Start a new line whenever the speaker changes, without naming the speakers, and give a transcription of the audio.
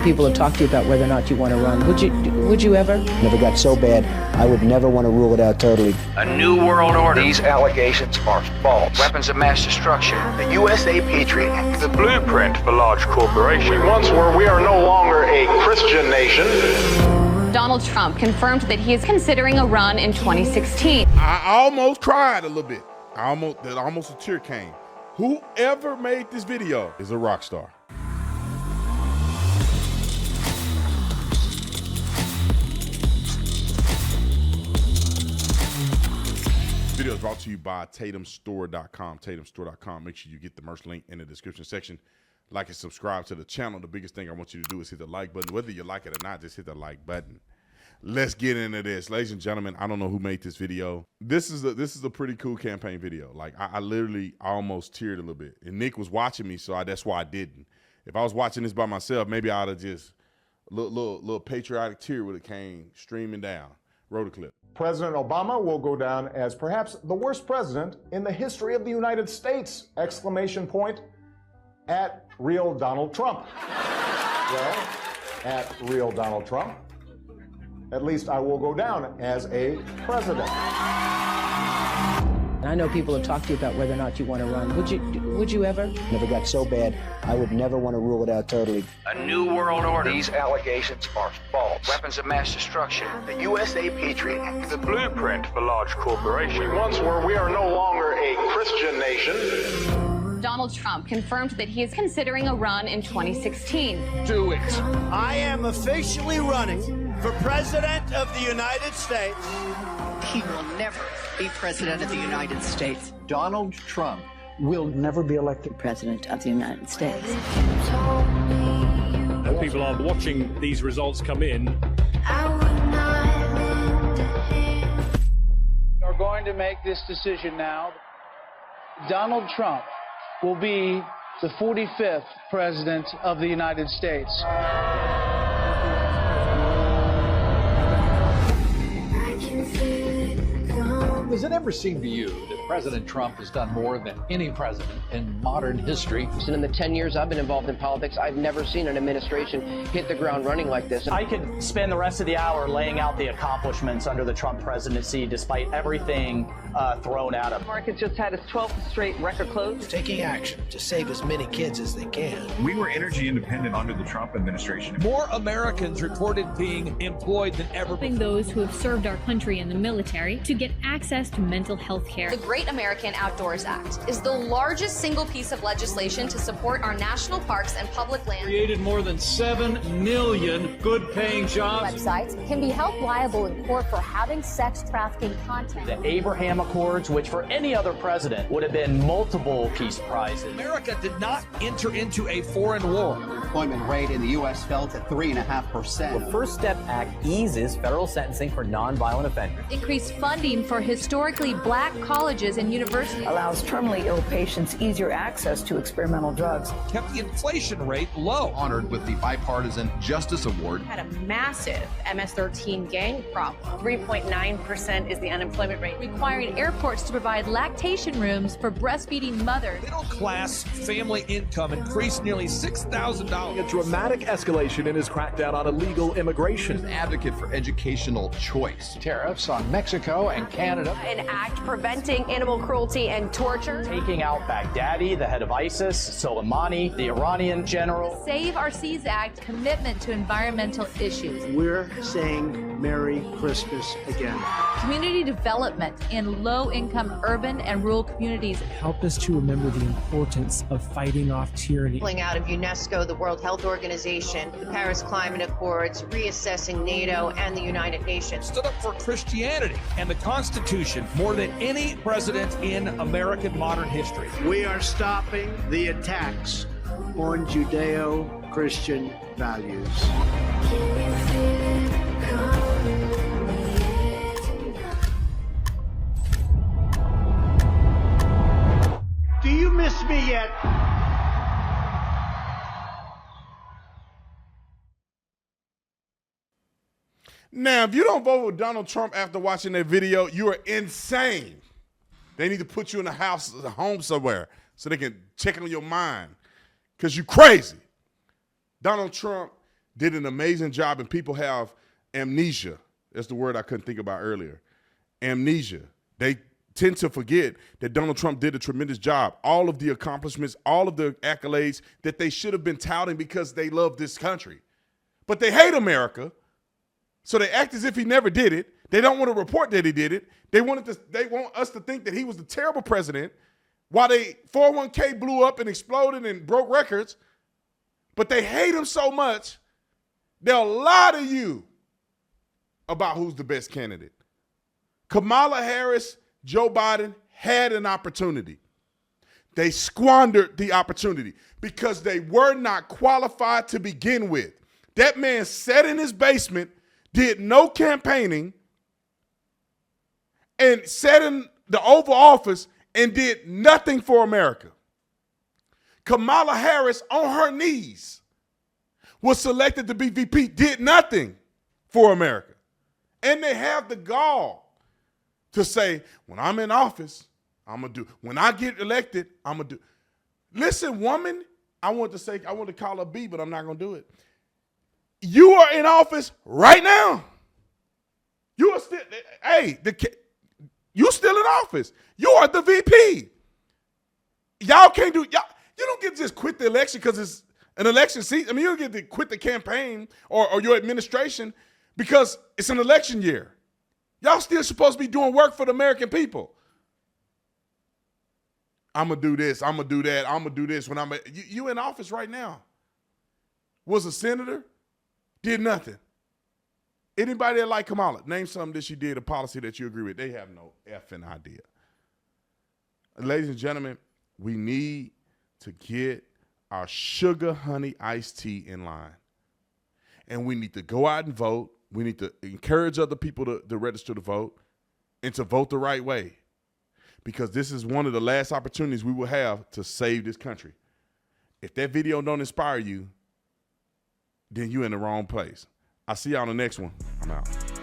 People have talked to you about whether or not you want to run. Would you ever?
Never got so bad, I would never want to rule it out totally.
A new world order.
These allegations are false.
Weapons of mass destruction.
The USA Patriot Act.
The blueprint for large corporations.
We once were, we are no longer a Christian nation.
Donald Trump confirmed that he is considering a run in 2016.
I almost cried a little bit. Almost a tear came. Whoever made this video is a rock star. This video is brought to you by TatumStore.com. TatumStore.com. Make sure you get the merch link in the description section. Like and subscribe to the channel. The biggest thing I want you to do is hit the like button. Whether you like it or not, just hit the like button. Let's get into this. Ladies and gentlemen, I don't know who made this video. This is a pretty cool campaign video. Like, I literally almost teared a little bit. And Nick was watching me, so that's why I didn't. If I was watching this by myself, maybe I'd have just, little patriotic tear would have came streaming down. Roll the clip.
President Obama will go down as perhaps the worst president in the history of the United States! Exclamation point at real Donald Trump. Well, at real Donald Trump, at least I will go down as a president.
I know people have talked to you about whether or not you want to run. Would you ever?
Never got so bad, I would never want to rule it out totally.
A new world order.
These allegations are false.
Weapons of mass destruction.
The USA Patriot Act.
The blueprint for large corporations.
We once were, we are no longer a Christian nation.
Donald Trump confirmed that he is considering a run in 2016.
Do it.
I am officially running for President of the United States.
He will never be President of the United States.
Donald Trump will never be elected President of the United States.
And people are watching these results come in.
We're going to make this decision now. Donald Trump will be the 45th President of the United States.
Does it ever seem to you that President Trump has done more than any president in modern history?
And in the 10 years I've been involved in politics, I've never seen an administration hit the ground running like this.
I could spend the rest of the hour laying out the accomplishments under the Trump presidency, despite everything thrown at him.
The market just had its 12th straight record close.
Taking action to save as many kids as they can.
We were energy independent under the Trump administration.
More Americans reported being employed than ever.
Helping those who have served our country in the military to get access to mental health care.
The Great American Outdoors Act is the largest single piece of legislation to support our national parks and public land.
Created more than 7 million good-paying jobs.
Websites can be held liable in court for having sex trafficking content.
The Abraham Accords, which for any other president would have been multiple peace prizes.
America did not enter into a foreign war.
The employment rate in the U.S. fell to 3.5%.
The First Step Act eases federal sentencing for nonviolent offenders.
Increased funding for historically black colleges and universities.
Allows terminally ill patients easier access to experimental drugs.
Kept the inflation rate low.
Honored with the Bipartisan Justice Award.
Had a massive MS-13 gang problem. 3.9% is the unemployment rate.
Requiring airports to provide lactation rooms for breastfeeding mothers.
Middle class family income increased nearly $6,000.
A dramatic escalation in his crackdown on illegal immigration.
An advocate for educational choice.
Tariffs on Mexico and Canada.
An act preventing animal cruelty and torture.
Taking out Baghdadi, the head of ISIS, Soleimani, the Iranian general.
Save Our Seas Act commitment to environmental issues.
We're saying Merry Christmas again.
Community development in low-income urban and rural communities.
Help us to remember the importance of fighting off tyranny.
Pulling out of UNESCO, the World Health Organization, the Paris Climate Accords, reassessing NATO and the United Nations.
Stood up for Christianity and the Constitution more than any president in American modern history.
We are stopping the attacks on Judeo-Christian values. Do you miss me yet?
Now, if you don't vote with Donald Trump after watching that video, you are insane. They need to put you in a home somewhere so they can check on your mind because you're crazy. Donald Trump did an amazing job, and people have amnesia. That's the word I couldn't think about earlier. Amnesia. They tend to forget that Donald Trump did a tremendous job. All of the accomplishments, all of the accolades that they should have been touting because they love this country. But they hate America, so they act as if he never did it. They don't want to report that he did it. They want us to think that he was the terrible president while they 401k blew up and exploded and broke records. But they hate him so much, they'll lie to you about who's the best candidate. Kamala Harris, Joe Biden had an opportunity. They squandered the opportunity because they were not qualified to begin with. That man sat in his basement, did no campaigning, and sat in the Oval Office and did nothing for America. Kamala Harris, on her knees, was selected to be VP, did nothing for America. And they have the gall to say, when I'm in office, I'm going to do. When I get elected, I'm going to do. Listen, woman, I want to call her B, but I'm not going to do it. You are in office right now. You are still, you still in office. You are the VP. Y'all can't do, you don't get to just quit the election because it's an election season. I mean, you don't get to quit the campaign or your administration because it's an election year. Y'all still supposed to be doing work for the American people. I'm going to do this. I'm going to do that. I'm going to do this. When you in office right now. Was a senator. Did nothing. Anybody that like Kamala, name something that she did, a policy that you agree with. They have no effing idea. Ladies and gentlemen, we need to get our sugar honey iced tea in line. And we need to go out and vote. We need to encourage other people to register to vote and to vote the right way. Because this is one of the last opportunities we will have to save this country. If that video don't inspire you, then you're in the wrong place. I'll see you on the next one. I'm out.